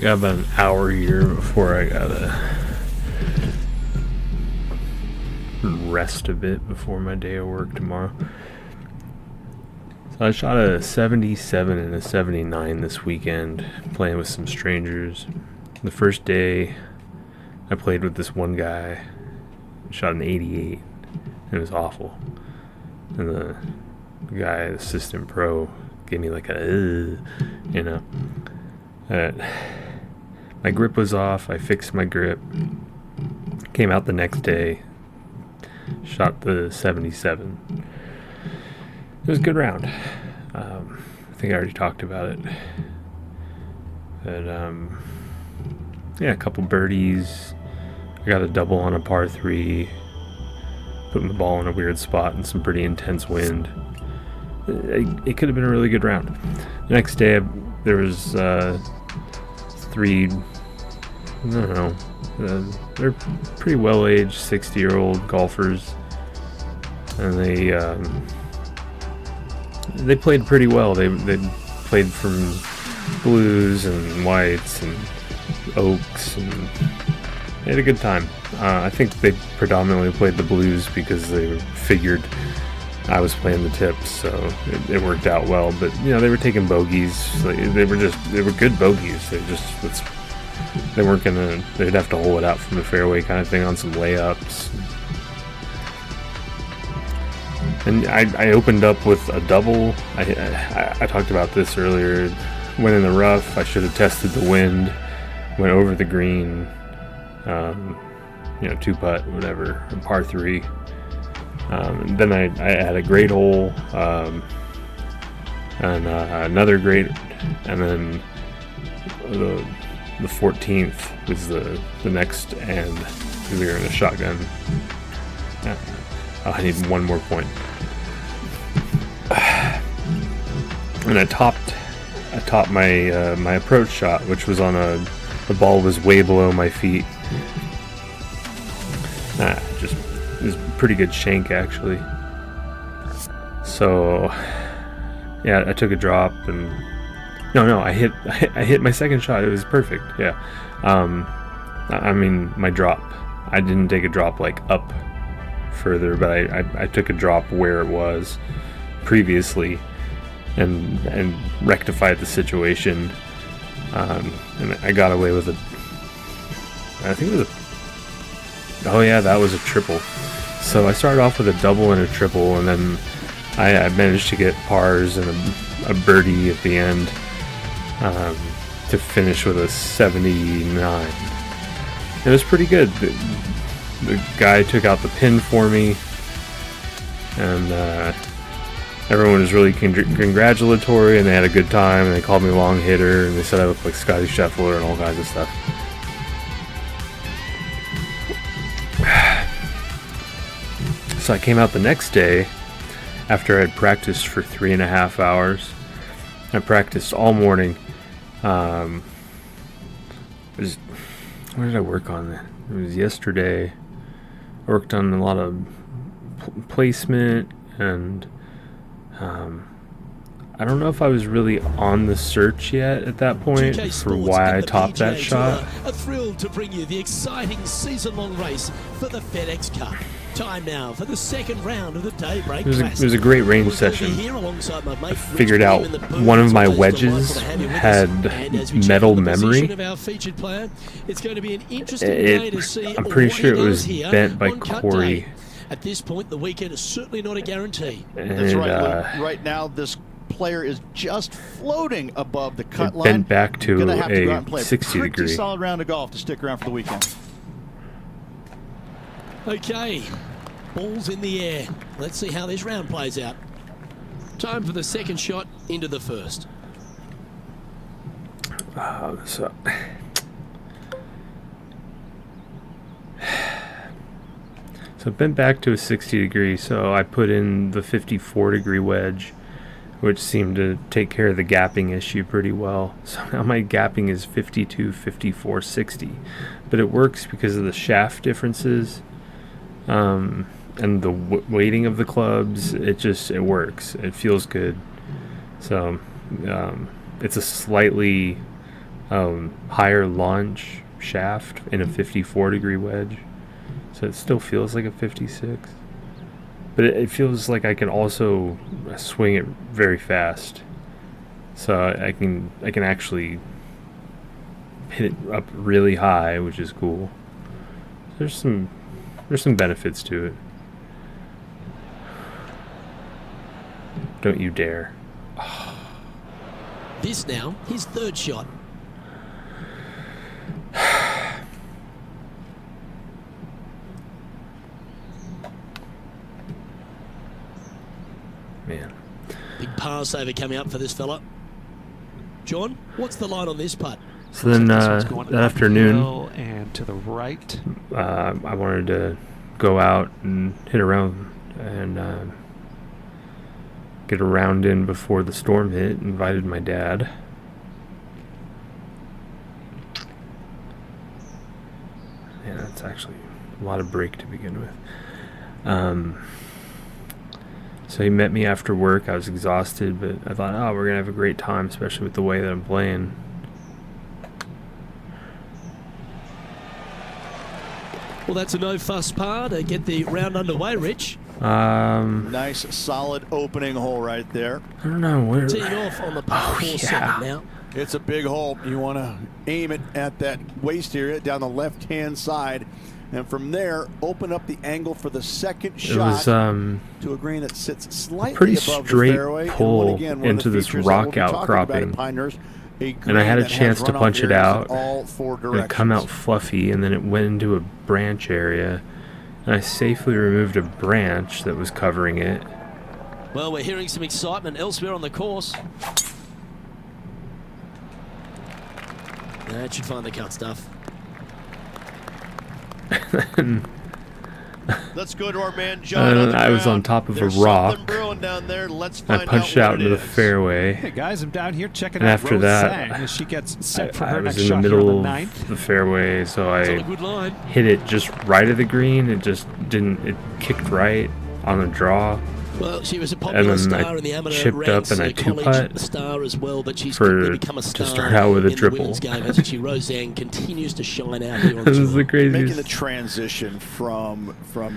got about an hour here before I gotta rest a bit before my day of work tomorrow. So I shot a 77 and a 79 this weekend, playing with some strangers. The first day, I played with this one guy, shot an 88, and it was awful. And the guy, the assistant pro, gave me like a, you know. My grip was off. I fixed my grip. Came out the next day, shot the 77. It was a good round. I think I already talked about it. But yeah, a couple birdies. I got a double on a par 3. Putting the ball in a weird spot and some pretty intense wind. It could have been a really good round. The next day, there was 3. I don't know. They're pretty well-aged 60-year-old golfers, and they played pretty well. They played from blues and whites and oaks, and they had a good time. I think they predominantly played the blues because they figured I was playing the tips, so it worked out well. But they were taking bogeys. They were good bogeys. They weren't gonna. They'd have to hole it out from the fairway kind of thing on some layups. And I opened up with a double. I talked about this earlier. Went in the rough. I should have tested the wind. Went over the green. 2-putt, whatever, a par 3. And then I had a great hole, and another great, and then the 14th was the next end, because we were in a shotgun. I need one more point. And I topped my approach shot, which was on the ball was way below my feet. It was a pretty good shank, actually. So yeah, I took a drop, and I hit my second shot. It was perfect. Yeah. I mean, my drop. I didn't take a drop like up further, but I took a drop where it was previously, and rectified the situation. And I got away with it. I think it was that was a triple. So I started off with a double and a triple, and then I managed to get pars and a birdie at the end, to finish with a 79. It was pretty good. The guy took out the pin for me, and everyone was really congratulatory, and they had a good time, and they called me long hitter, and they said I looked like Scotty Scheffler and all kinds of stuff. So I came out the next day after I'd practiced for 3.5 hours. I practiced all morning. Where did I work on that? It was yesterday. I worked on a lot of placement, and I don't know if I was really on the search yet at that point for why I topped that shot. Are thrilled to bring you the exciting season-long race for the FedEx Cup. Time now for the second round of the Daybreak Classic. It was a great range session. I figured out one of my wedges had metal memory. I'm pretty sure it was bent by Corey. At this point, the weekend is certainly not a guarantee. That's right. Right now, this player is just floating above the cut line. Bent back to a 60 degree. Pretty solid round of golf to stick around for the weekend. Okay, balls in the air. Let's see how this round plays out. Time for the second shot into the first. So bent back to a 60 degree, so I put in the 54 degree wedge, which seemed to take care of the gapping issue pretty well. So now my gapping is 52, 54, 60. But it works because of the shaft differences. And the weighting of the clubs, it works. It feels good. So it's a slightly higher launch shaft in a 54-degree wedge, so it still feels like a 56. But it feels like I can also swing it very fast, so I can actually hit it up really high, which is cool. There's some benefits to it. Don't you dare. This now, his third shot. Man. Big par saver coming up for this fella. John, what's the line on this putt? So then that afternoon, and to the right. I wanted to go out and hit around and get a round in before the storm hit. Invited my dad. Yeah, that's actually a lot of break to begin with. So he met me after work. I was exhausted, but I thought, oh, we're gonna have a great time, especially with the way that I'm playing. Well, that's a no-fuss par to get the round underway, Rich. Nice, solid opening hole right there. I don't know where. Teeing off on the par 4-7 now. It's a big hole. You want to aim it at that waist area down the left-hand side. And from there, open up the angle for the second shot. It was to a green that sits slightly pretty above straight the fairway. pull One into this rock outcropping. And I had a chance to punch it out, and it come out fluffy, and then it went into a branch area, and I safely removed a branch that was covering it. Well, we're hearing some excitement elsewhere on the course. That should find the cut stuff. Let's go to our man John. And I was on top of a rock. Down there. Let's I find punched out out into the fairway. Hey guys, I'm down here checking And out after Rose that, Sang as she gets set for I her was next in the shot here on middle the of ninth. the fairway, so It's on I a good line. hit it just right of the green. It just didn't. It kicked right on the draw. Well, she was a popular And then I star in the amateur chipped ranks, up and I college two-putt star as well, but she's for- quickly become a to star start out with a in triple. the women's game, hasn't she? Roseanne continues to shine out here on This is tour. the craziest. making the transition from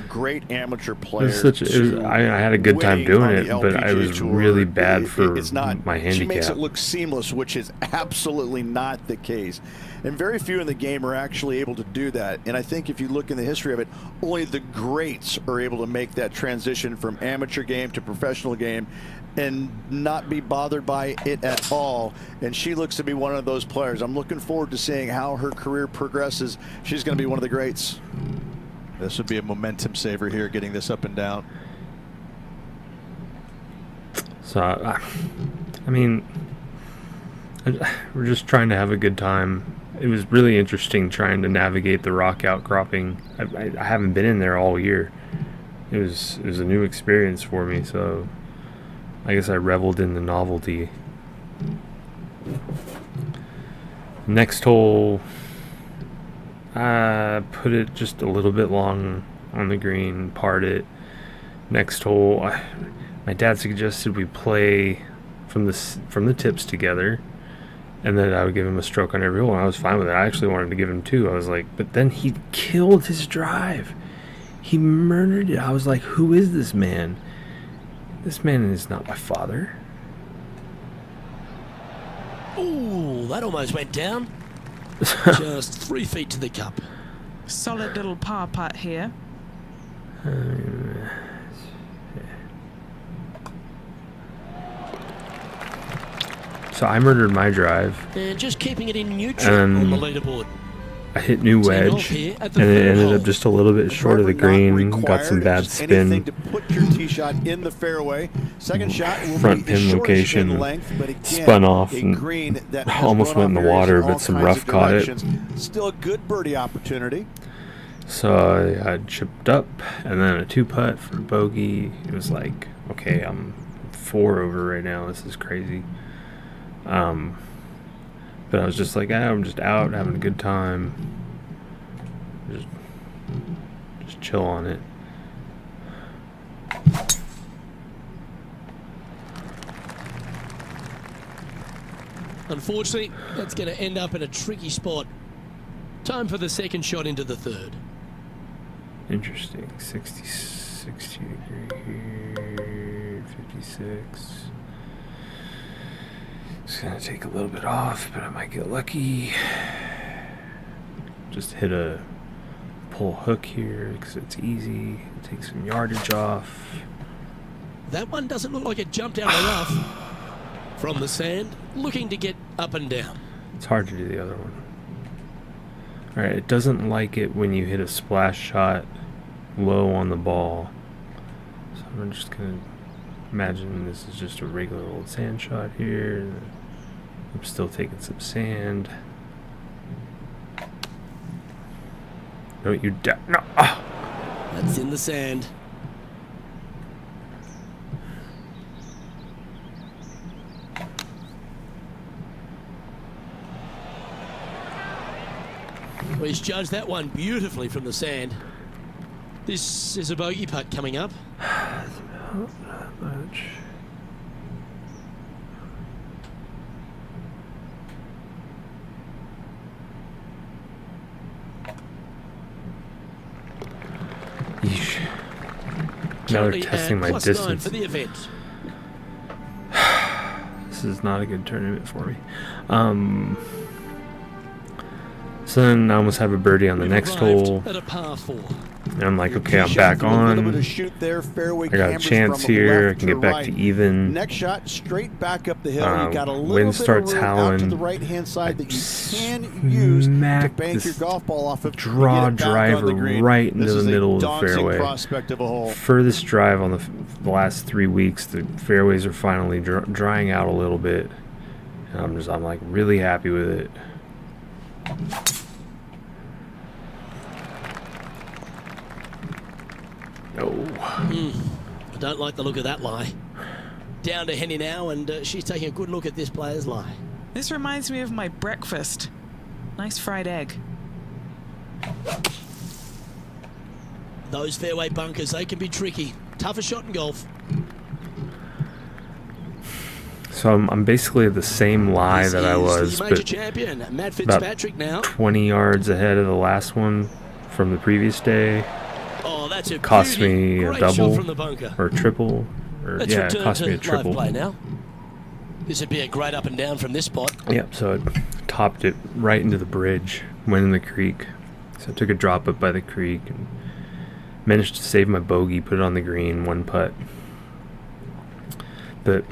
great amateur It was players. such. It was, to I had a good time winning doing on it, the but I LPGA was Tour. really bad for It's not, my She makes handicap. it look seamless, which is absolutely not the case. And very few in the game are actually able to do that. And I think if you look in the history of it, only the greats are able to make that transition from amateur game to professional game and not be bothered by it at all. And she looks to be one of those players. I'm looking forward to seeing how her career progresses. She's going to be one of the greats. This would be a momentum saver here, getting this up and down. So I mean, we're just trying to have a good time. It was really interesting trying to navigate the rock outcropping. I haven't been in there all year. It was a new experience for me, so I guess I reveled in the novelty. Next hole, I put it just a little bit long on the green, parred it. Next hole, my dad suggested we play from the tips together, and then I would give him a stroke on every hole, and I was fine with it. I actually wanted to give him two. I was like, but then he killed his drive. He murdered it. I was like, who is this man? This man is not my father. Ooh, that almost went down. Just 3 feet to the cup. Solid little par putt here. So I murdered my drive. And just keeping it in neutral on the leaderboard. I hit new Teeing off wedge, here and at it the third ended hole. up just a little bit short of the Driver not green. Got some required, bad just anything spin. to put your tee shot in the fairway. Second shot will Front be pin shortish location, in length, but again, spun off a and green that has almost went in the runoff areas water, in all but some kinds rough of caught it. directions. Still a good birdie opportunity. So I chipped up, and then a two-putt for bogey. It was like, okay, I'm 4 over right now. This is crazy. But I was just like, I'm just out having a good time. Just chill on it. Unfortunately, that's going to end up in a tricky spot. Time for the second shot into the third. Interesting. 60 degree, 56. It's gonna take a little bit off, but I might get lucky. Just hit a pull hook here because it's easy. Take some yardage off. That one doesn't look like it jumped out of the rough. From the sand, looking to get up and down. It's hard to do the other one. Alright, it doesn't like it when you hit a splash shot low on the ball. So I'm just gonna imagine this is just a regular old sand shot here. I'm still taking some sand. Don't you dare. No! Ah. That's in the sand. Well, he's judged that one beautifully from the sand. This is a bogey putt coming up. Not that much. Yeesh. Now they're Currently testing at my +9 distance. for the event. This is not a good tournament for me. So then I almost have a birdie on the We've next arrived hole. at a par 4. And I'm like, okay, I'm back A little bit on. of shoot there, fairway I got a cameras chance from here. I left can get back right. to even. Next shot, straight back up the hill. You got a little Wind bit starts of room out to howling. the right-hand side that you can use to Smack bank your this golf ball off of. to draw get it back on driver the green. right into This the is a middle of the daunting fairway. prospect of a hole. Furthest drive on the last 3 weeks. The fairways are finally drying out a little bit. And I'm like really happy with it. Oh. I don't like the look of that lie. Down to Henny now, and she's taking a good look at this player's lie. This reminds me of my breakfast. Nice fried egg. Those fairway bunkers, they can be tricky. Tougher shot in golf. So I'm basically at the same lie This that I is was, the major but champion, Matt about Fitzpatrick now. 20 yards ahead of the last one from the previous day. Oh, that's a Cost beauty. me a Great shot double from the bunker. or triple. Or Let's yeah, it return cost to me a live triple. play now. This would be a great up and down from this spot. Yep, so it topped it right into the bridge, went in the creek. So I took a drop up by the creek and managed to save my bogey, put it on the green, one putt. But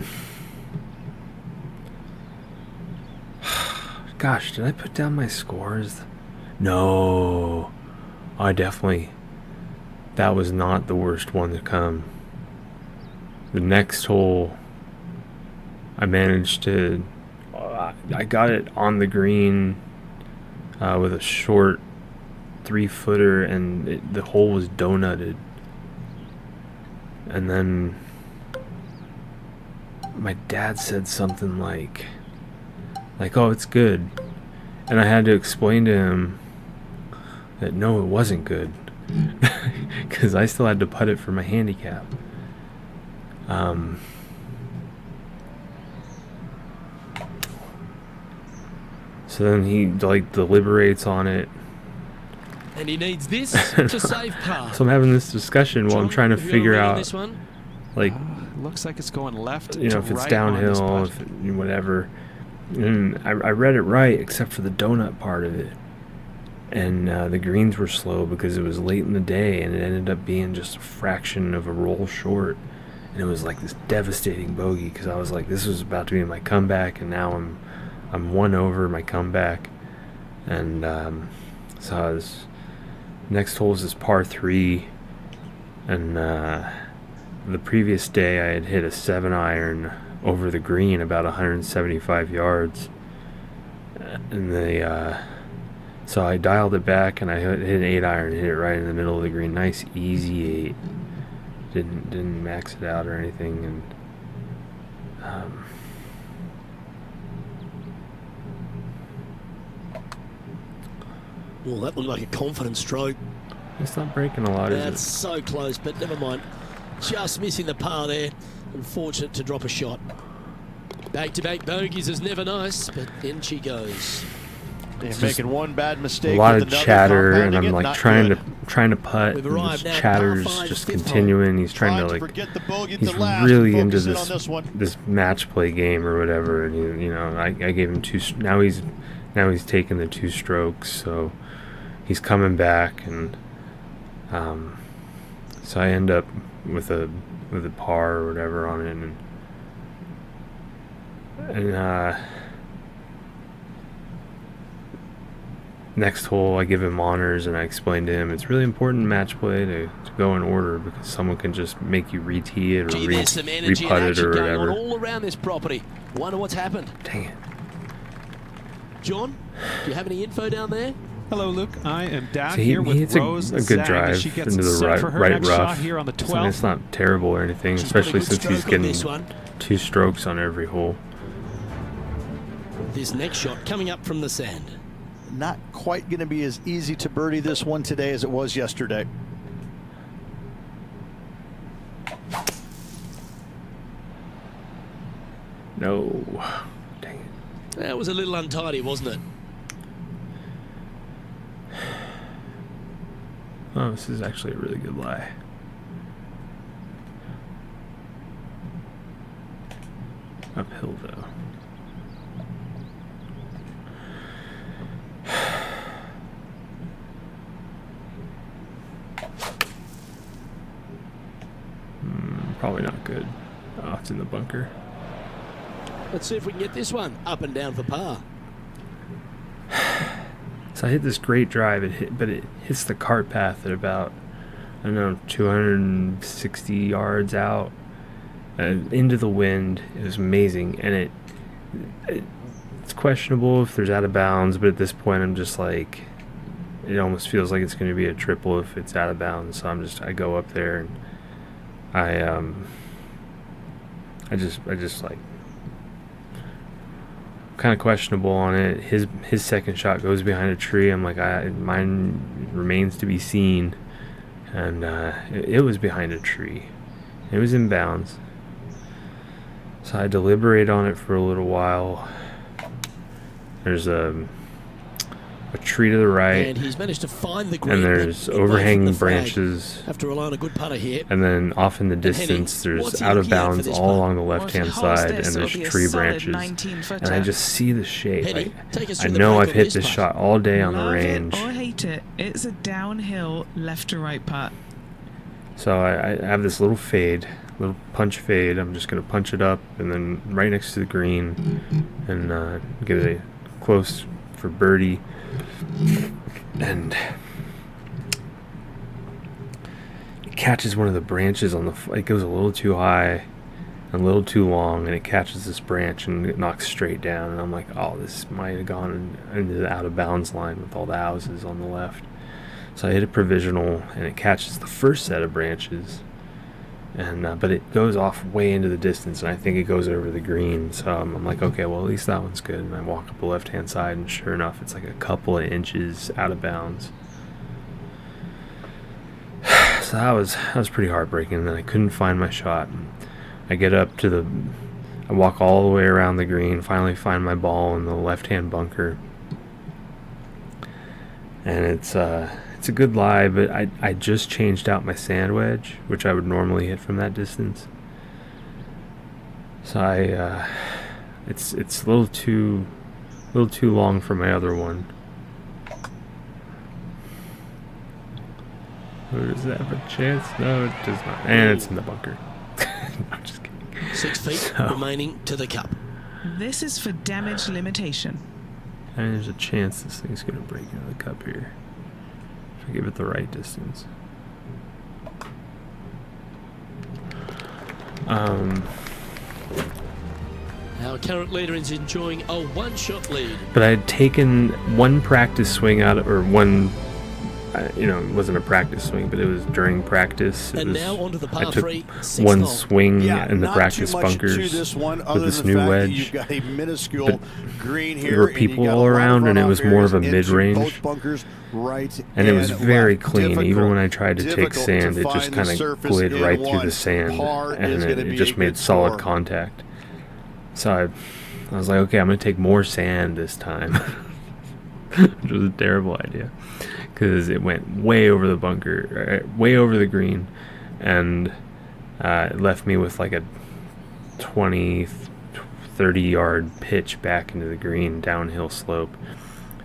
gosh, did I put down my scores? No. I definitely. That was not the worst one to come. The next hole, I managed to. I got it on the green with a short 3-footer, and the hole was donutted. And then my dad said something like, oh, it's good. And I had to explain to him that no, it wasn't good. Because I still had to putt it for my handicap. So then he like deliberates on it. And he needs this to save par. So I'm having this discussion while I'm trying to Have you figure already out, this one? like, Looks like it's going left. you know, to if it's right on this downhill, putt. if whatever. And I read it right, except for the donut part of it. And the greens were slow because it was late in the day, and it ended up being just a fraction of a roll short. And it was like this devastating bogey because I was like, this was about to be my comeback, and now I'm one over my comeback. And so I was, next hole is this par 3, and the previous day I had hit a 7-iron over the green about 175 yards, and so I dialed it back and I hit an 8-iron, hit it right in the middle of the green, nice easy 8. Didn't max it out or anything, and Well, that looked like a confident stroke. it's not breaking a lot, is That's so close, but never mind. Just missing the par there. Unfortunate to drop a shot. Back-to-back bogeys is never nice, but in she goes. He's making one bad mistake. A lot with of another, chatter, and compounding I'm it, like not trying good. to putt, We've and arrived this now, chatter's par five, just fifth continuing. He's trying Trying to to like, forget the bogey he's to last. really into Focus in on this this one. this match play game or whatever. And you know, I gave him two. Now he's taking the 2 strokes, so he's coming back, and so I end up with a par or whatever on it, and next hole I give him honors, and I explain to him it's really important in match play to go in order, because someone can just make you re-tee it or Gee, there's some energy and re-putt it action or going on whatever. all around this property. Wonder what's happened. Dang it. John, do you have any info down there? Hello, Luke. I am down So here with hits Rose a good Zhang as drive she gets into the set right, for her right next rough. shot here on the So, I mean, 12th. it's not terrible or anything, She's got a especially good since he's stroke on getting this one. 2 strokes on every hole. This next shot coming up from the sand. Not quite going to be as easy to birdie this one today as it was yesterday. No. Dang it. That was a little untidy, wasn't it? Oh, this is actually a really good lie. Uphill, though. Probably not good. Oh, it's in the bunker. Let's see if we can get this one up and down for par. So I hit this great drive, but it hits the cart path at about, I don't know, 260 yards out, into the wind. It was amazing, and it's questionable if there's out of bounds, but at this point I'm just like, it almost feels like it's going to be a triple if it's out of bounds. So I go up there, and I just like, kind of questionable on it. His second shot goes behind a tree. I'm like, mine remains to be seen, and it was behind a tree. It was in bounds. So I deliberate on it for a little while. There's a tree to the right, And he's managed to find the green. and there's but away from overhanging the flag. branches, Have to rely on a good putter here. and then off in the Henny, distance there's what's he out of looking at for bounds this all putt? along the Well, if left-hand he holds side, this, and it'll there's be a tree solid branches, 19-footer. and I just see the shape. Henny, take us I through the know break I've on hit this this putt. shot all day on the Love range. it or hate it, it's a downhill left to right putt. So I have this little punch fade. I'm just going to punch it up, and then right next to the green, and get it close for birdie. And it catches one of the branches on it goes a little too high, a little too long, and it catches this branch and it knocks straight down. And I'm like, oh, this might have gone into the out of bounds line with all the houses on the left. So I hit a provisional, and it catches the first set of branches, and but it goes off way into the distance, and I think it goes over the green. So I'm like, okay, well, at least that one's good. And I walk up the left-hand side, and sure enough, it's like a couple of inches out of bounds. So that was pretty heartbreaking. And then I couldn't find my shot. I get up to I walk all the way around the green, finally find my ball in the left-hand bunker, and it's a good lie, but I just changed out my sand wedge, which I would normally hit from that distance. So it's a little too long for my other one. Does that have a chance? No, it does not. And it's in the bunker. I'm just kidding. 6 feet remaining to the cup. This is for damage limitation. And there's a chance this thing's gonna break into the cup here. If I give it the right distance. Our current leader is enjoying a one-shot lead. But I had taken one practice swing out of, or one, it wasn't a practice swing, but it was during practice. And now onto the par I took 3, 6th one hole. swing Yeah, in the not practice too much bunkers to this one, with other this than new the fact that wedge. you've got a minuscule But green here. there were and you people got a all lot of around, and it runoff was more of a areas into mid-range. both bunkers, right And it was very left. clean. Even Difficult- when I tried to take difficult sand, to it just find kind the of surface glid in right through one. the sand, Par and is gonna it be just a made good solid score. contact. So I was like, okay, I'm going to take more sand this time. Which was a terrible idea. Because it went way over the bunker, way over the green. And it left me with like a 20, 30 yard pitch back into the green downhill slope.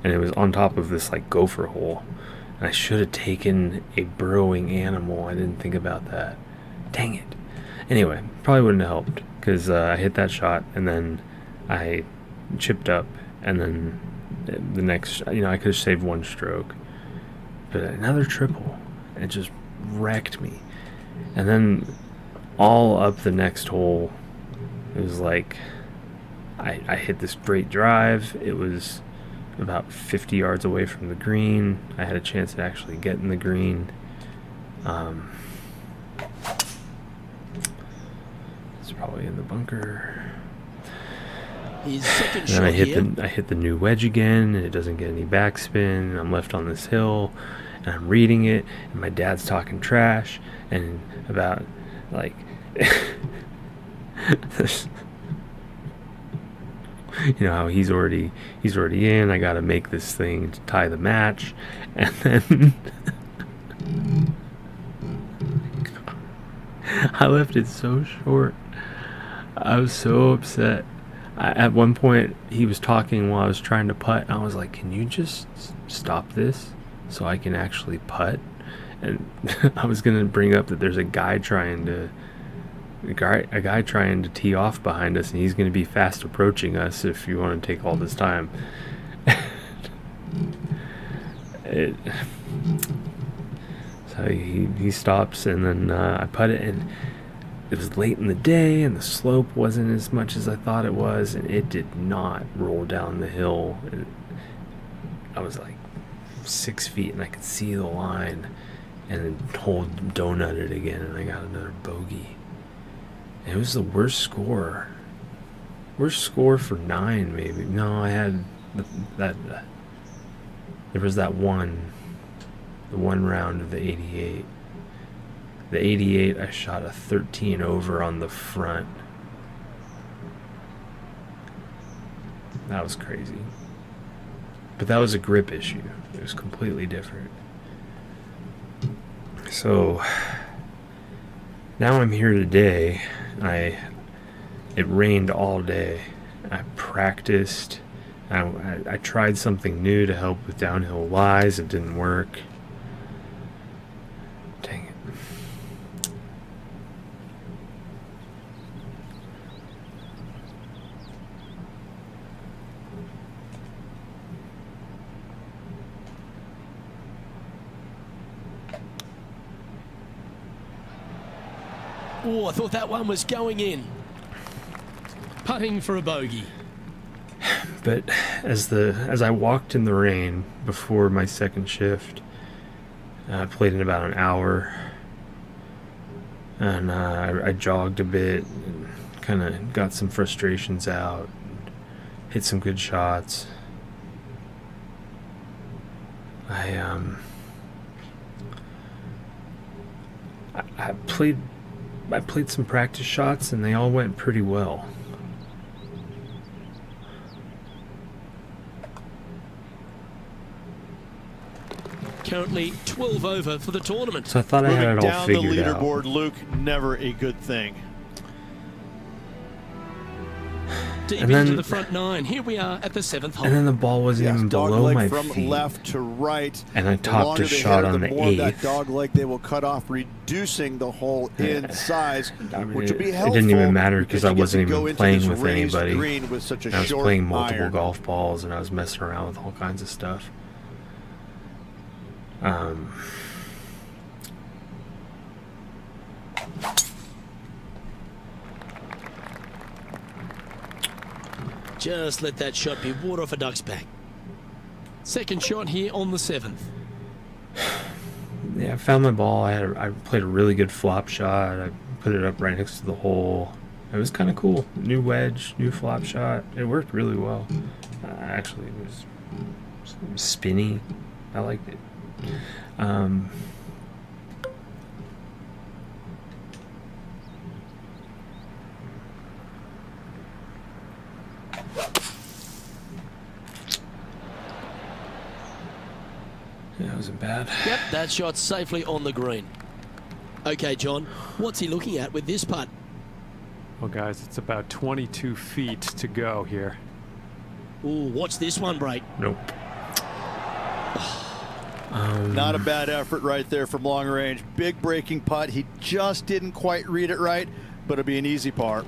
And it was on top of this like gopher hole. And I should have taken a burrowing animal. I didn't think about that. Dang it. Anyway, probably wouldn't have helped because I hit that shot and then I chipped up, and then the next, I could have saved one stroke, but another triple, it just wrecked me. And then all up the next hole, it was like I hit this great drive. It was about 50 yards away from the green. I had a chance to actually get in the green. It's probably in the bunker. His second And shot then I hit the new wedge again, and it doesn't get any backspin. I'm left on this hill, and I'm reading it, and my dad's talking trash, and about like how he's already in. I got to make this thing to tie the match, and then I left it so short. I was so upset. At one point, he was talking while I was trying to putt, and I was like, "Can you just stop this so I can actually putt?" And I was gonna bring up that there's a guy trying to tee off behind us, and he's gonna be fast approaching us if you want to take all this time. So he stops, and then I putt it, and it was late in the day, and the slope wasn't as much as I thought it was, and it did not roll down the hill. I was like 6 feet, and I could see the line, and then whole donutted again, and I got another bogey. And it was the worst score. Worst score for 9, maybe. No, I had that. There was that one, the one round of the 88. The 88, I shot a 13 over on the front. That was crazy. But that was a grip issue. It was completely different. So now I'm here today. It rained all day. I practiced. I tried something new to help with downhill lies. It didn't work. Dang it. Oh, I thought that one was going in. Putting for a bogey. But as I walked in the rain before my second shift, I played in about an hour, and I jogged a bit, and kind of got some frustrations out, hit some good shots. I played some practice shots, and they all went pretty well. Currently 12 over for the tournament. So I thought I had it all down the figured out. leaderboard, Luke, never a good thing. Deep And then- into the front 9. Here we are at the 7th hole. And then the ball wasn't even dog below leg my from feet. left to right. And I The topped longer a they shot hit it, on the the more of that 8th. dog leg they will cut off, reducing the hole in size, I mean, which would be it helpful. didn't even matter because I you get wasn't to go even into playing this with raised anybody. green with such a I was short playing multiple iron. golf balls, and I was messing around with all kinds of stuff. Just let that shot be water off a duck's back. Second shot here on the 7th. Yeah, I found my ball. I played a really good flop shot. I put it up right next to the hole. It was kind of cool. New wedge, new flop shot. It worked really well. Actually, it was spinny. I liked it. Yeah, it wasn't bad. Yep, that shot's safely on the green. Okay, John, what's he looking at with this putt? Well, guys, it's about 22 feet to go here. Ooh, watch this one break. Nope. Not a bad effort right there from long range. Big breaking putt. He just didn't quite read it right, but it'll be an easy par.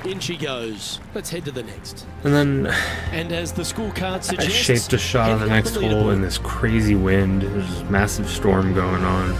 In she goes. Let's head to the next. And then And as the scorecard I suggests, shaped a shot on the heading up next the hole in leaderboard. this crazy wind. There's a massive storm going on.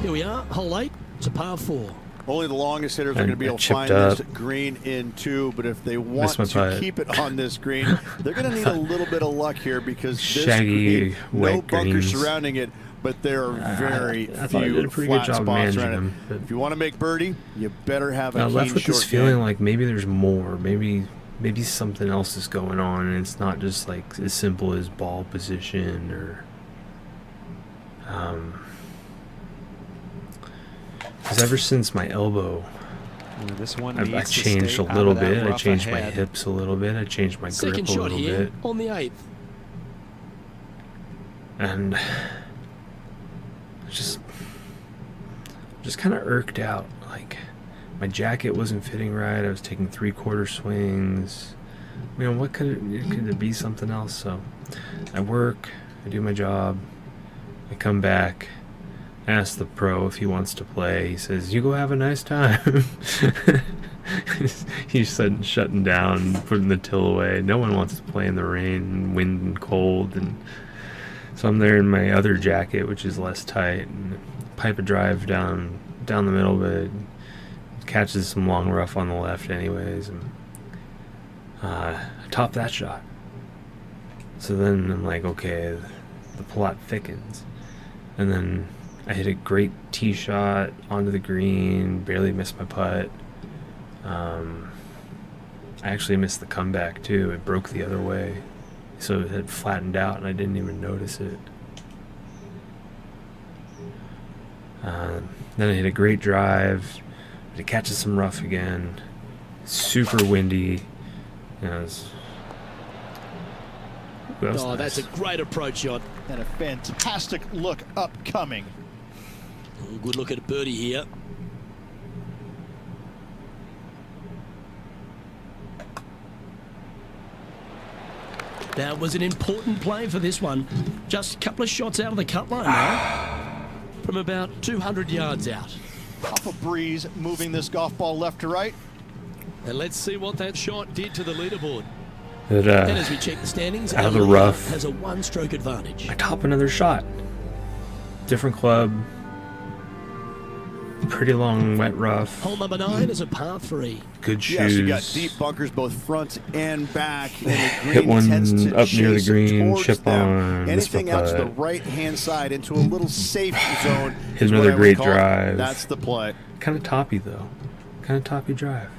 Here we are, hole 8. It's a par 4. Only the longest hitters are And going to be I able to chipped find up. this green in two, but if they want my to putt. keep it on this green, they're going to need a little bit of luck here because this Shaggy, green, no wet bunkers greens. surrounding it, but there are very I thought I few did a pretty flat good job spots managing around them, it. but If you want to make birdie, you better have a I keen left with this short feeling game. like maybe there's more. Maybe something else is going on, and it's not just like as simple as ball position or. Because ever since my elbow, This one I needs to changed stay a out little of that bit. I rough changed my ahead. hips a little bit. I changed my grip Second a shot little here bit, on the 8th. and just kind of irked out. Like my jacket wasn't fitting right. I was taking 3/4 swings. What could it be? Something else? So I work. I do my job. I come back. I ask the pro if he wants to play. He says, "You go have a nice time." He's shutting down, putting the till away. No one wants to play in the rain and wind and cold, and so I'm there in my other jacket, which is less tight, and pipe a drive down the middle, but it catches some long rough on the left, anyways, and I top that shot. So then I'm like, okay, the plot thickens, and then I hit a great tee shot onto the green, barely missed my putt. I actually missed the comeback too. It broke the other way, so it had flattened out and I didn't even notice it. Then I hit a great drive, but it catches some rough again. Super windy. That's Oh, nice. that's a great approach shot. And a fantastic look upcoming. Good look at a birdie here. That was an important play for this one. Just a couple of shots out of the cut line now. From about 200 yards out. Off a breeze, moving this golf ball left to right. And let's see what that shot did to the leaderboard. But, And as we check the standings, out of the Elliott rough. has a one-stroke advantage. I top another shot. Different club. Pretty long wet rough. Hole number 9 is a par 3. Good shoes. Yes, you got deep bunkers both front and back, and the Hit green one tends to up near the chase green, towards chip them. on, missed my Anything out to the putt. right-hand side into a little safe zone. Hit is what another I would great call it. drive. That's the play. Kind of toppy though. Kind of toppy drive.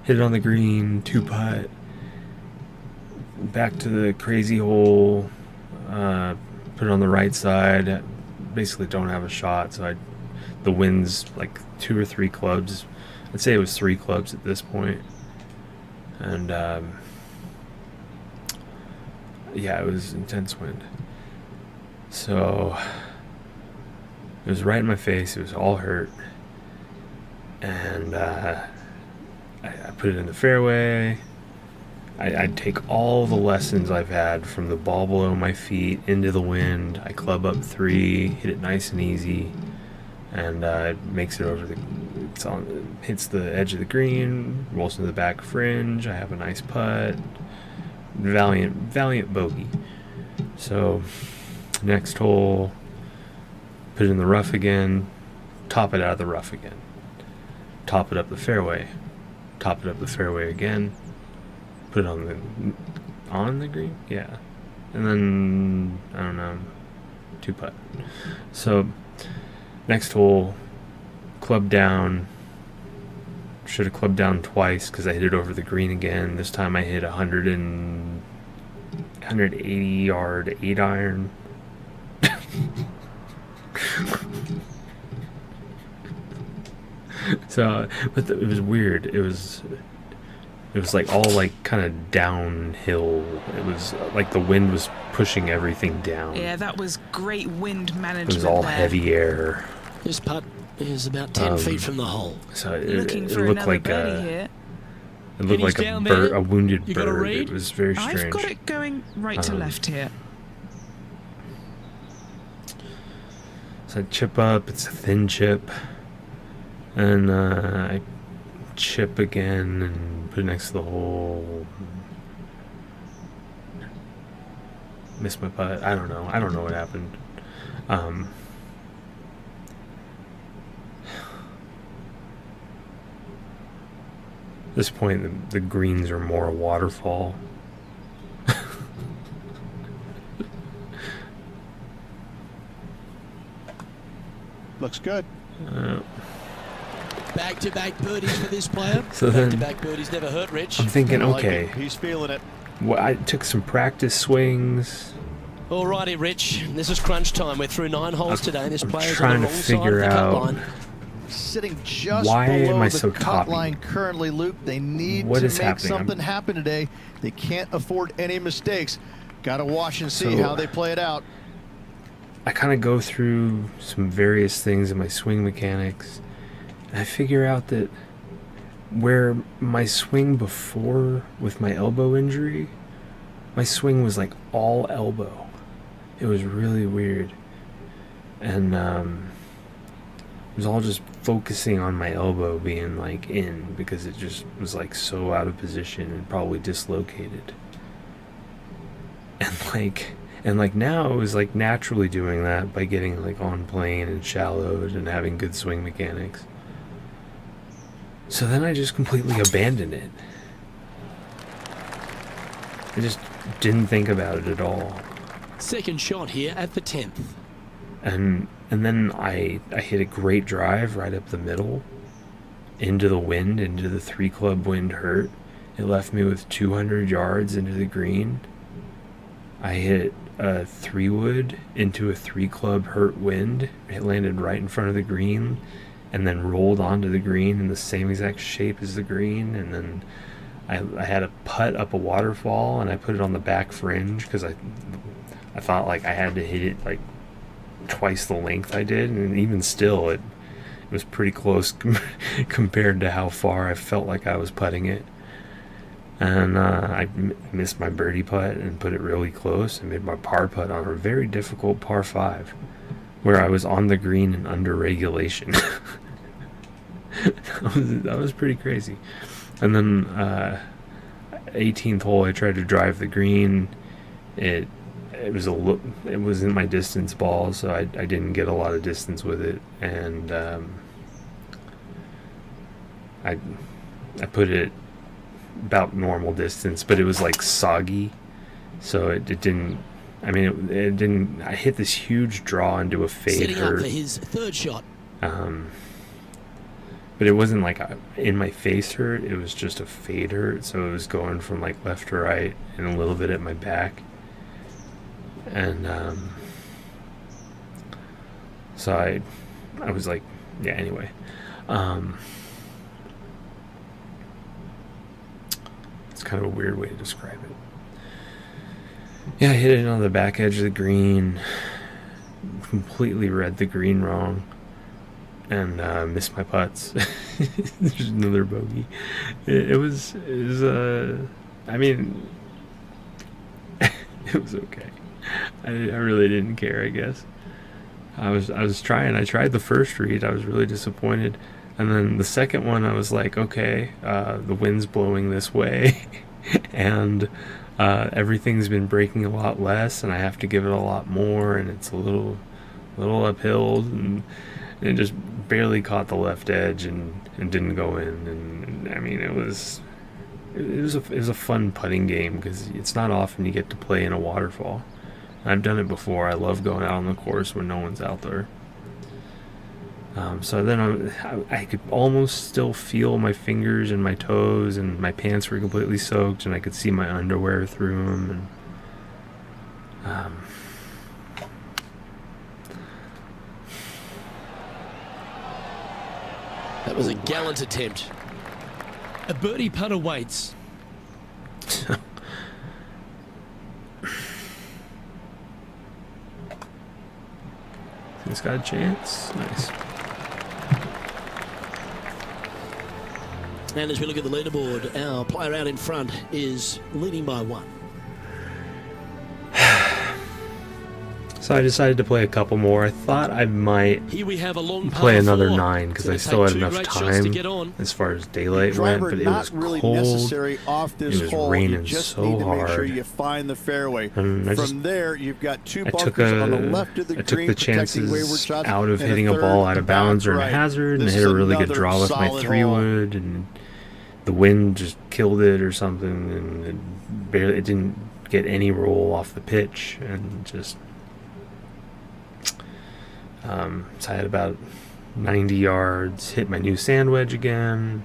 Hit it on the green, 2-putt. Back to the crazy hole. Put it on the right side. Basically don't have a shot, so the wind's like 2 or 3 clubs. I'd say it was 3 clubs at this point. And yeah, it was intense wind. So it was right in my face. It was all hurt. And I put it in the fairway. I'd take all the lessons I've had from the ball below my feet into the wind. I club up 3, hit it nice and easy, and it makes it over hits the edge of the green, rolls into the back fringe. I have a nice putt. Valiant bogey. So next hole, put it in the rough again, top it out of the rough again, top it up the fairway, top it up the fairway again. Put it on the green, yeah, and then I don't know, 2-putt. So next hole, club down. Should have clubbed down twice because I hit it over the green again. This time I hit 180 yard 8-iron. So, but it was weird. It was like all like kind of downhill. It was like the wind was pushing everything down. Yeah, that was great wind management. It was all there. heavy air. This putt is about 10 feet from the hole. So it Looking for looked another like birdie here. it looked Penny's like down there. a wounded You got a bird. read? It was very strange. I've got it going right to left here. So I chip up. It's a thin chip, and I chip again and put it next to the hole. Missed my putt. I don't know what happened. At this point, the greens are more a waterfall. Looks good. Back-to-back birdies for this player. So then- Back-to-back birdies never hurt, Rich. I'm thinking, I like okay, it. He's feeling it. well, I took some practice swings. Alrighty, Rich. This is crunch time. We're through 9 holes today, and this I'm player's on trying the to wrong side of figure the cut out line. Sitting just why am below I the so cut cocky? line currently, Luke. They need What to is make happening? something happen today. They can't afford any mistakes. Got to watch and see So- how they play it out. I kind of go through some various things in my swing mechanics, and I figure out that where my swing before with my elbow injury, my swing was like all elbow. It was really weird, and it was all just focusing on my elbow being like in, because it just was like so out of position and probably dislocated. And like now it was like naturally doing that by getting like on plane and shallowed and having good swing mechanics. So then I just completely abandoned it. I just didn't think about it at all. Second shot here at the 10th. And then I hit a great drive right up the middle into the wind, into the 3-club wind hurt. It left me with 200 yards into the green. I hit a 3-wood into a 3-club hurt wind. It landed right in front of the green and then rolled onto the green in the same exact shape as the green. And then I had a putt up a waterfall, and I put it on the back fringe because I thought like I had to hit it like twice the length I did, and even still it was pretty close compared to how far I felt like I was putting it. And I missed my birdie putt and put it really close and made my par putt on a very difficult par 5 where I was on the green and under regulation. that was pretty crazy. And then 18th hole, I tried to drive the green. It was in my distance ball, so I didn't get a lot of distance with it, and I put it about normal distance, but it was like soggy, so it didn't. I mean, it didn't. I hit this huge draw into a fade Setting up hurt. for his third shot. But it wasn't like in my face hurt. It was just a fade hurt, so it was going from like left to right and a little bit at my back. And so I was like, yeah. Anyway, it's kind of a weird way to describe it. Yeah, I hit it on the back edge of the green. Completely read the green wrong. And missed my putts. There's another bogey. It was I mean, it was okay. I really didn't care, I guess. I was trying. I tried the first read. I was really disappointed. And then the second one, I was like, okay, the wind's blowing this way. And everything's been breaking a lot less, and I have to give it a lot more, and it's a little uphill, and it just barely caught the left edge and didn't go in. And I mean, it was a fun putting game because it's not often you get to play in a waterfall. I've done it before. I love going out on the course when no one's out there. So then I could almost still feel my fingers and my toes, and my pants were completely soaked, and I could see my underwear through them. And That was a gallant attempt. A birdie putt awaits. He's got a chance. Nice. And as we look at the leaderboard, our player out in front is leading by 1. So I decided to play a couple more. I thought I might Here we have a long play par another 4. 9 because I It's still gonna had take enough 2 great shots to time get on. as far as daylight went, Driver but it not was really cold. necessary off this It was hole. raining You just so need to make sure hard. you find the fairway. And I From there, you've got 2 I took bunkers on the left of the I took green the protecting wayward chances shots, out of and hitting a third ball out of bounds back or in a right. hazard, and I This hit is a really good another draw with my solid 3 hole. wood, and the wind just killed it or something, and it didn't get any roll off the pitch, and just so I had about 90 yards, hit my new sand wedge again.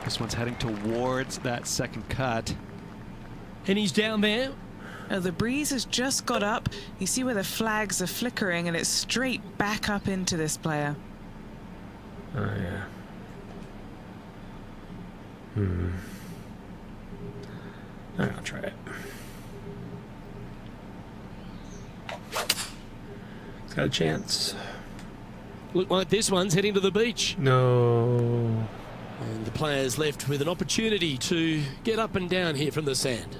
This one's heading towards that second cut. And he's down there. The breeze has just got up. You see where the flags are flickering, and it's straight back up into this player. Oh yeah. Alright, I'll try it. It's got a chance. Look like this one's heading to the beach. No. And the player's left with an opportunity to get up and down here from the sand.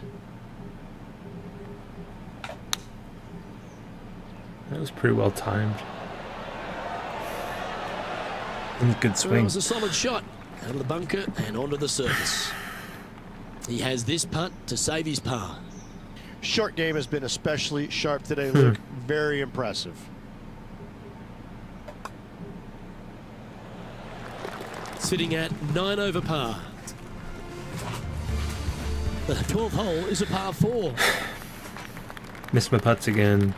That was pretty well timed. And good Well, it swing. was a solid shot out of the bunker and onto the surface. He has this putt to save his par. Short game has been especially sharp today, Luke. Very impressive. Sitting at 9 over par. The 12th hole is a par 4. Missed my putts again.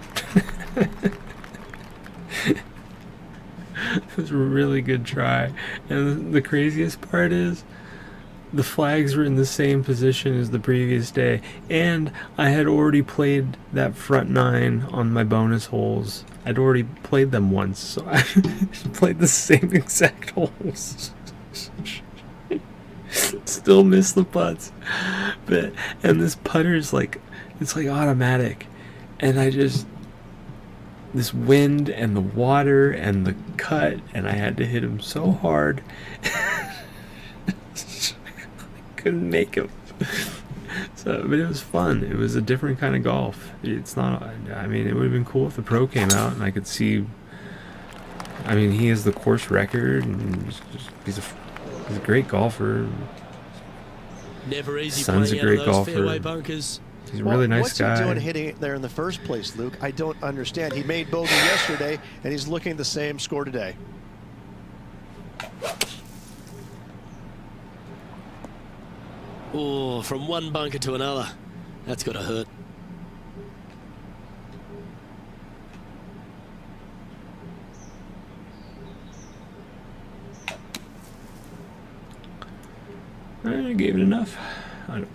It was a really good try. And the craziest part is the flags were in the same position as the previous day. And I had already played that front 9 on my bonus holes. I'd already played them once. So I played the same exact holes. Still miss the putts. And this putter is like, it's like automatic. And I just, this wind and the water and the cut, and I had to hit him so hard. I couldn't make him. So, but it was fun. It was a different kind of golf. It's not, I mean, it would have been cool if the pro came out and I could see, I mean, he has the course record, and he's a great golfer. Never easy Son's playing a great out of those golfer. fairway bunkers. He's a really nice what's guy. he doing hitting it there in the first place, Luke? I don't understand. He made bogey yesterday, and he's looking at the same score today. Oh, from one bunker to another. That's got to hurt. I gave it enough. I don't.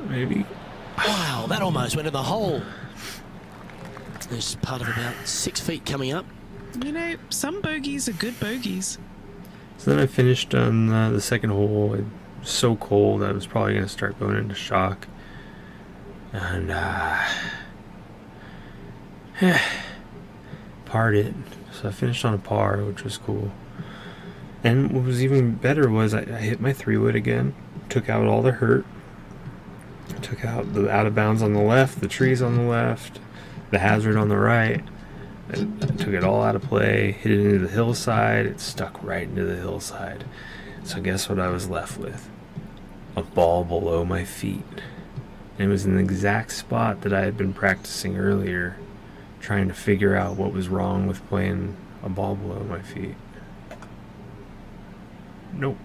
Maybe. Wow, that almost went in the hole. There's part of about 6 feet coming up. You know, some bogeys are good bogeys. So then I finished on the second hole. It was so cold I was probably going to start going into shock. And parred it. So I finished on a par, which was cool. And what was even better was I hit my 3-wood again. Took out all the hurt. Took out the out of bounds on the left, the trees on the left, the hazard on the right. I took it all out of play, hit it into the hillside. It stuck right into the hillside. So guess what I was left with? A ball below my feet. And it was in the exact spot that I had been practicing earlier, trying to figure out what was wrong with playing a ball below my feet. Nope.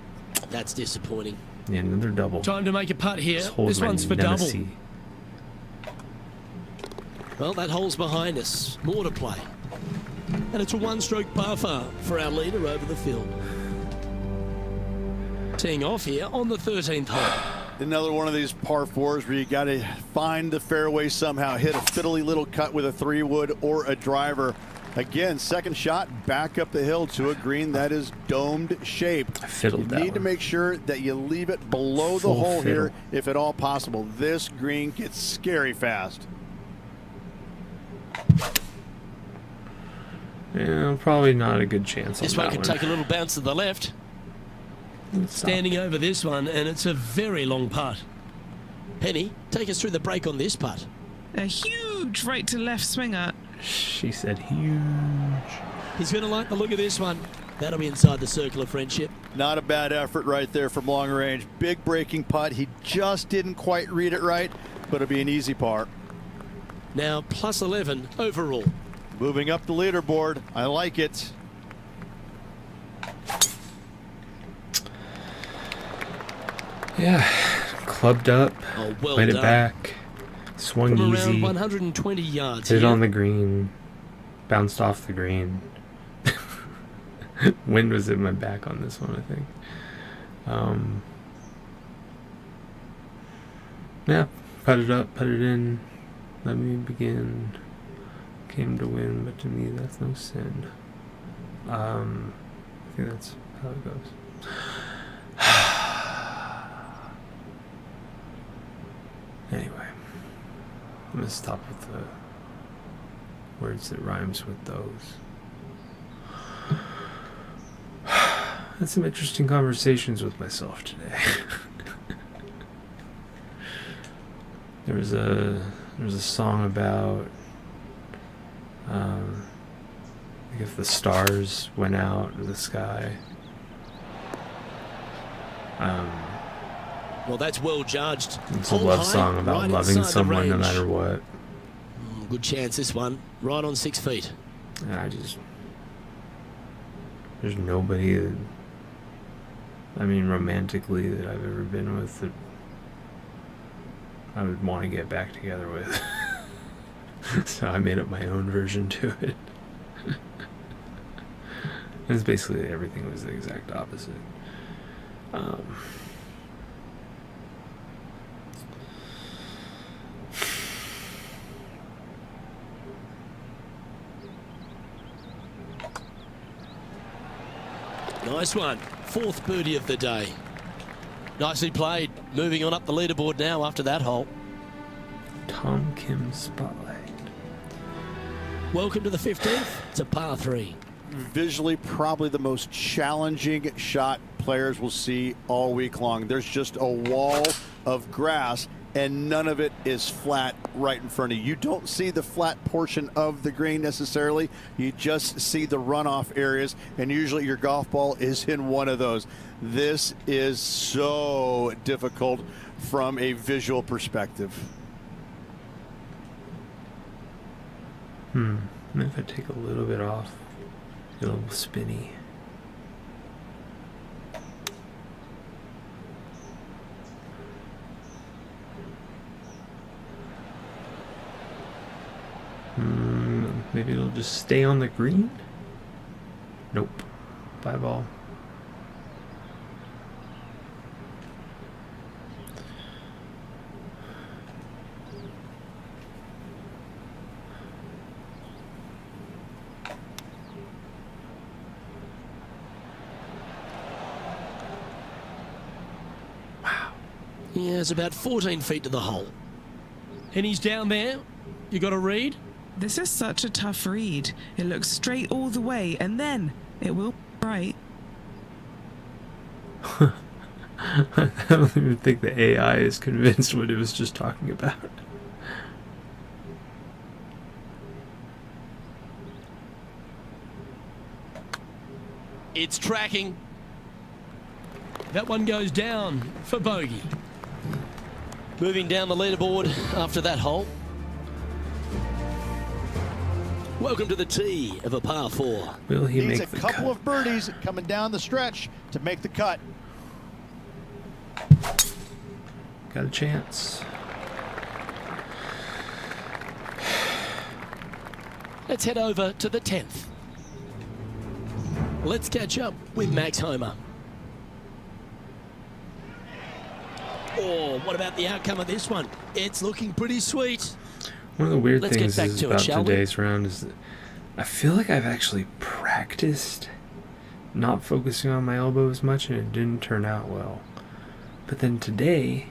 That's disappointing. Yeah, another double. Time to make a putt here. This my one's for nemesis. double. Well, that hole's behind us. More to play. And it's a one-stroke par four for our leader over the field. Teeing off here on the 13th hole. Another one of these par fours where you got to find the fairway somehow, hit a fiddly little cut with a 3-wood or a driver. Again, second shot back up the hill to a green that is domed shaped. I fiddled you that need to one. make sure that you leave it below the Full hole fiddle. here if at all possible. This green gets scary fast. Yeah, probably not a good chance on This one that can one. take a little bounce to the left. Standing over this one, and it's a very long putt. Penny, take us through the break on this putt. A huge right to left swinger. She said huge. He's going to like the look of this one. That'll be inside the circle of friendship. Not a bad effort right there from long range. Big breaking putt. He just didn't quite read it right, but it'll be an easy par. Now plus 11 overall. Moving up the leaderboard. I like it. Yeah, clubbed up, Oh, well played done. it back, swung From easy, around 120 yards hit it here. on the green, bounced off the green. Wind was in my back on this one, I think. Yeah, putted up, putted in. Let me begin. Came to win, but to me that's no sin. I think that's how it goes. Anyway, I'm gonna stop with the words that rhymes with those. Had some interesting conversations with myself today. There was a song about like if the stars went out of the sky. Well, that's well judged. It's a Hold love high, song about right loving inside the someone no range. matter what. Good chance this one. Right on 6 feet. And there's nobody that, romantically that I've ever been with that I would want to get back together with. So I made up my own version to it. It's basically everything was the exact opposite. Nice one. Fourth birdie of the day. Nicely played. Moving on up the leaderboard now after that hole. Tom Kim Spotlight. Welcome to the 15th. It's a par 3. Visually, probably the most challenging shot players will see all week long. There's just a wall of grass, and none of it is flat right in front of you. You don't see the flat portion of the green necessarily. You just see the runoff areas, and usually your golf ball is in one of those. This is so difficult from a visual perspective. Maybe if I take a little bit off, get a little spinny. Maybe it'll just stay on the green? Nope. Bye ball. Yeah, it's about 14 feet to the hole. And he's down there. You got a read? This is such a tough read. It looks straight all the way, and then it will be right. I don't even think the AI is convinced what it was just talking about. It's tracking. That one goes down for bogey. Moving down the leaderboard after that hole. Welcome to the tee of a par 4. Will he Needs make a the couple cut? of birdies coming down the stretch to make the cut. Got a chance. Let's head over to the 10th. Let's catch up with Max Homer. Oh, what about the outcome of this one? It's looking pretty sweet. One of the weird Let's things get back is to it, about shall we? today's round is that I feel like I've actually practiced not focusing on my elbow as much, and it didn't turn out well. But then today,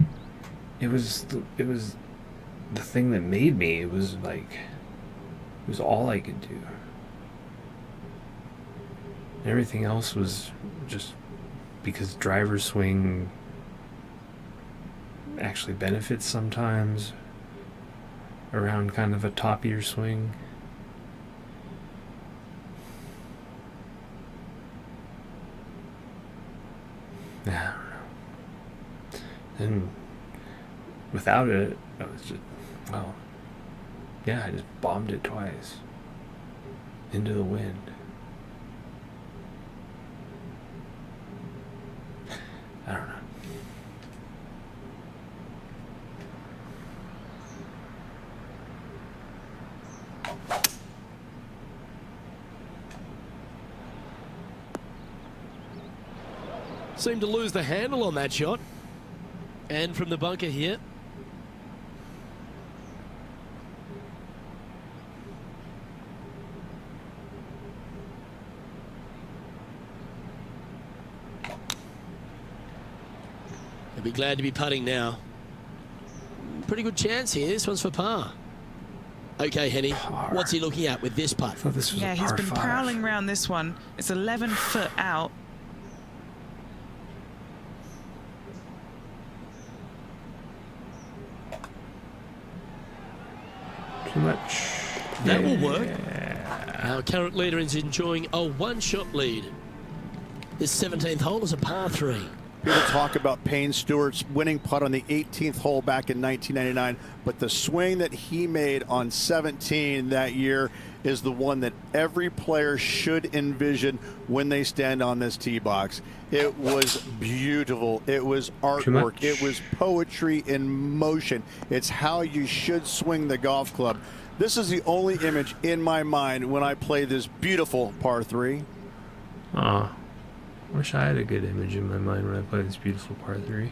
it was the thing that made me. It was all I could do. Everything else was just because driver swing actually benefits sometimes around kind of a top ear swing. I don't know. And without it, I was just, well, yeah, I just bombed it twice into the wind. I don't know. Seemed to lose the handle on that shot. And from the bunker here. He'll be glad to be putting now. Pretty good chance here. This one's for par. Okay, Henny, what's he looking at with this putt? I thought this was Yeah, a he's par been five. prowling around this one. It's 11 foot out. Too much. That will work. Our current leader is enjoying a one-shot lead. This 17th hole is a par 3. People talk about Payne Stewart's winning putt on the 18th hole back in 1999, but the swing that he made on 17 that year is the one that every player should envision when they stand on this tee box. It was beautiful. It was artwork. It was poetry in motion. It's how you should swing the golf club. This is the only image in my mind when I play this beautiful par 3. Aw. Wish I had a good image in my mind when I play this beautiful par 3.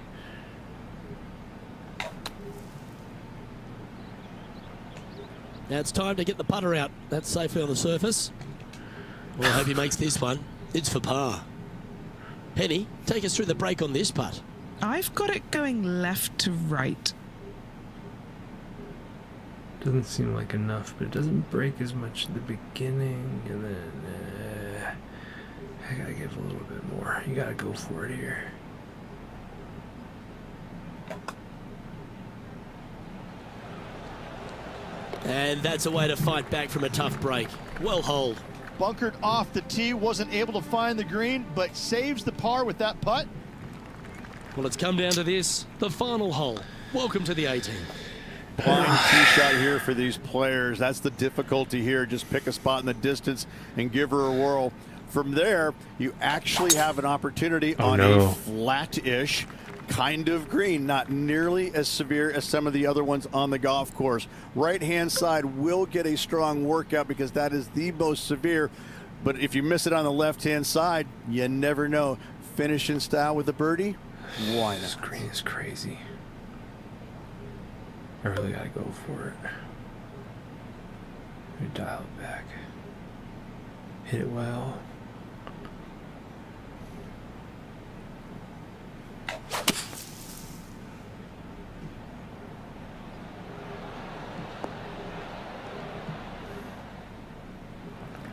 Now it's time to get the putter out. That's safely on the surface. Well, I hope he makes this one. It's for par. Henny, take us through the break on this putt. I've got it going left to right. Doesn't seem like enough, but it doesn't break as much at the beginning, and then I gotta give a little bit more. You gotta go for it here. And that's a way to fight back from a tough break. Well holed. Bunkered off the tee, wasn't able to find the green, but saves the par with that putt. Well, it's come down to this, the final hole. Welcome to the 18th. Blind tee shot here for these players. That's the difficulty here. Just pick a spot in the distance and give her a whirl. From there, you actually have an opportunity on a flat-ish kind of green, not nearly as severe as some of the other ones on the golf course. Right-hand side will get a strong workout because that is the most severe. But if you miss it on the left-hand side, you never know. Finish in style with a birdie? Why not? This green is crazy. I really gotta go for it. Let me dial it back. Hit it well.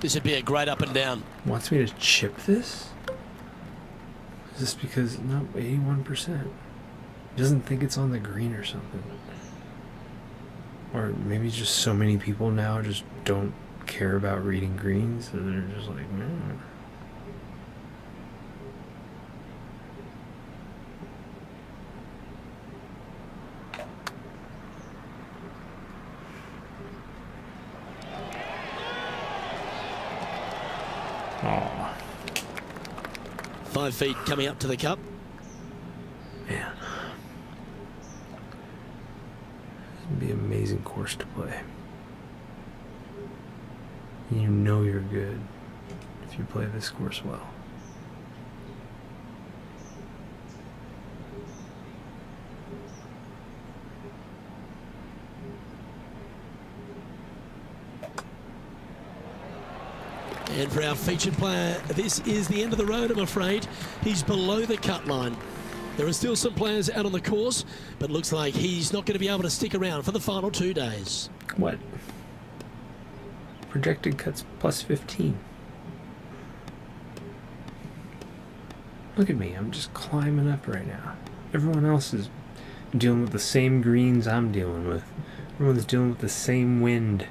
This would be a great up and down. Wants me to chip this? Is this because, no, 81%. He doesn't think it's on the green or something. Or maybe just so many people now just don't care about reading greens, so they're just like, man. Oh, 5 feet coming up to the cup. man. This would be an amazing course to play. You know you're good if you play this course well. And for our featured player, this is the end of the road, I'm afraid. He's below the cut line. There are still some players out on the course, but looks like he's not going to be able to stick around for the final 2 days. What? Projected cuts plus 15. Look at me, I'm just climbing up right now. Everyone else is dealing with the same greens I'm dealing with. Everyone's dealing with the same wind.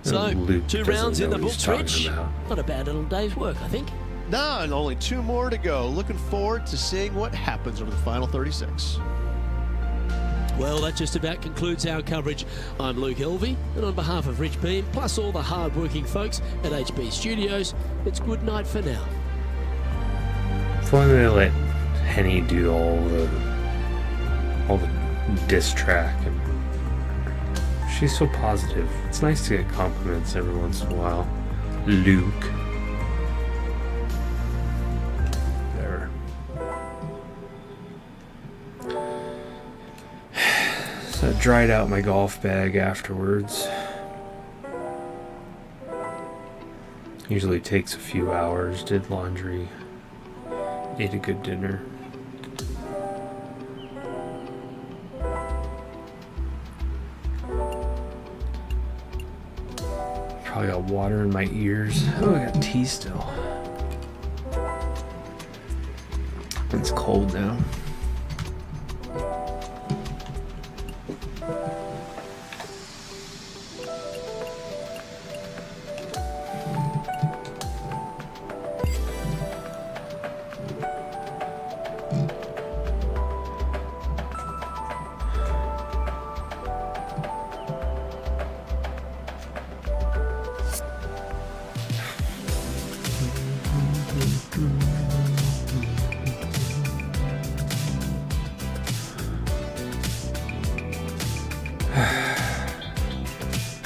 So, Luke 2 doesn't rounds in know the what he's books, talking Rich. about. Not a bad little day's work, I think. No, and only 2 more to go. Looking forward to seeing what happens over the final 36. Well, that just about concludes our coverage. I'm Luke Elvey, and on behalf of Rich Beam, plus all the hard-working folks at HB Studios, it's good night for now. If only they let Henny do all the diss track, and she's so positive. It's nice to get compliments every once in a while. Luke. There. So I dried out my golf bag afterwards. Usually takes a few hours. Did laundry. Ate a good dinner. Probably got water in my ears. Oh, I got tea still. It's cold now.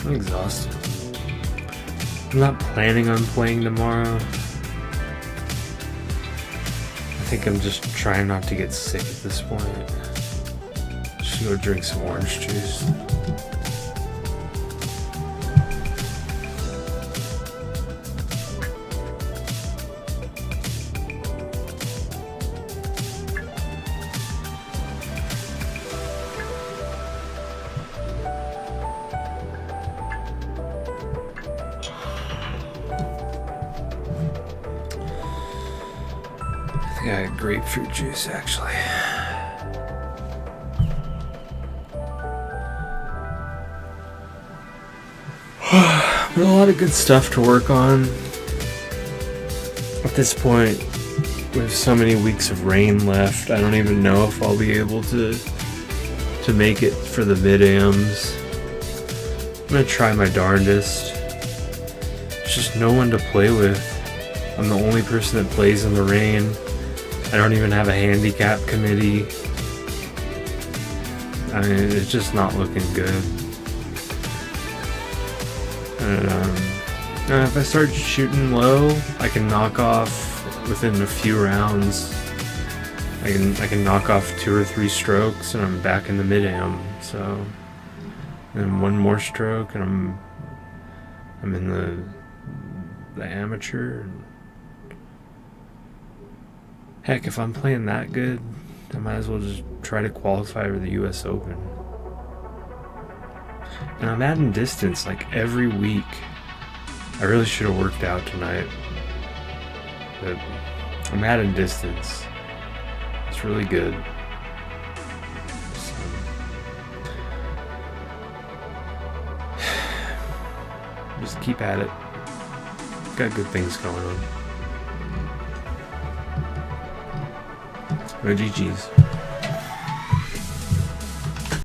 I'm exhausted. I'm not planning on playing tomorrow. I think I'm just trying not to get sick at this point. Should go drink some orange juice. I think I had grapefruit juice actually. But a lot of good stuff to work on. At this point, we have so many weeks of rain left. I don't even know if I'll be able to make it for the mid-ams. I'm gonna try my darndest. There's just no one to play with. I'm the only person that plays in the rain. I don't even have a handicap committee. I mean, it's just not looking good. And if I start shooting low, I can knock off within a few rounds. I can knock off 2 or 3 strokes, and I'm back in the mid-am. So, and one more stroke, and I'm in the amateur. Heck, if I'm playing that good, I might as well just try to qualify for the US Open. And I'm adding distance like every week. I really should have worked out tonight. But I'm adding distance. It's really good. So, just keep at it. Got good things going on. Oh, GG's.